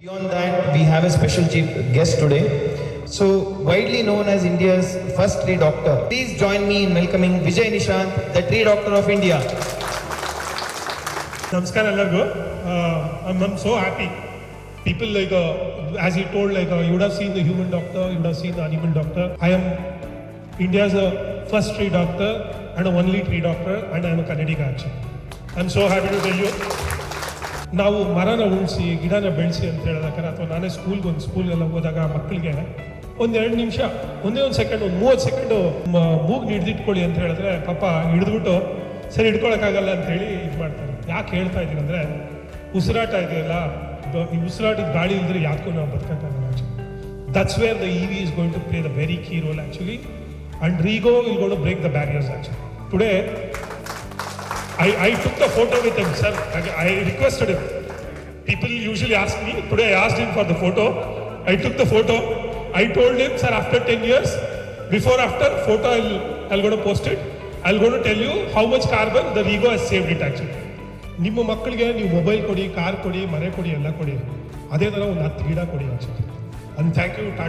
Beyond that, we have a special chief guest today. So, widely known as India's first tree doctor. Please join me in welcoming Vijay Nishant, the tree doctor of India. Namaskar ಎಲ್ಲರಿಗೂ. I'm so happy. People as he told, you would have seen the human doctor, you would have seen the animal doctor. I am India's first tree doctor and a only tree doctor, and I am a Kannadiga actually. I'm so happy to tell you. ನಾವು ಮರನ ಉಳಿಸಿ ಗಿಡನ ಬೆಳೆಸಿ ಅಂತ ಹೇಳಿದಾಗ ಅಥವಾ ನಾನೇ ಸ್ಕೂಲ್ಗೆಲ್ಲ ಹೋದಾಗ ಮಕ್ಕಳಿಗೆ ಒಂದೆರಡು ನಿಮಿಷ ಒಂದೇ ಒಂದು ಸೆಕೆಂಡ್ ಒಂದು 30 ಸೆಕೆಂಡು ಮೂಗು ಹಿಡಿದಿಟ್ಕೊಳ್ಳಿ ಅಂತ ಹೇಳಿದ್ರೆ ಪಾಪ ಹಿಡಿದ್ಬಿಟ್ಟು ಸರಿ ಹಿಡ್ಕೊಳಕ್ಕಾಗಲ್ಲ ಅಂತ ಹೇಳಿ ಇದು ಮಾಡ್ತಾರೆ. ಯಾಕೆ ಹೇಳ್ತಾ ಇದ್ದೀನಿ ಅಂದರೆ ಉಸಿರಾಟ ಇದೆಯಲ್ಲ, ಈ ಉಸಿರಾಟದ ಗಾಳಿ ಇಲ್ಲದ್ರೆ ಯಾಕೂ ನಾವು ಬದುಕೋಕ್ಕಾಗಲ್ಲ actually. That's where the EV is going to play the very key role actually, and Rigo will going to break the barriers actually. Today I took the photo with him, sir. I requested him. People usually ask me. Today I asked him for the photo. I took the photo. I told him, sir, after 10 years, before after photo, I'll going to post it. I'll going to tell you how much carbon the Rigo has saved it actually. ನಿಮ್ಮ ಮಕ್ಕಳಿಗೆ ನೀವು mobile ಕೊಡಿ, car ಕೊಡಿ, ಮನೆ ಕೊಡಿ, ಎಲ್ಲ ಕೊಡಿ. ಅದೇ ಥರ ಒಂದು 10 ಗಿಡ ಕೊಡಿ ಆಕ್ಚುಲಿ. And thank you.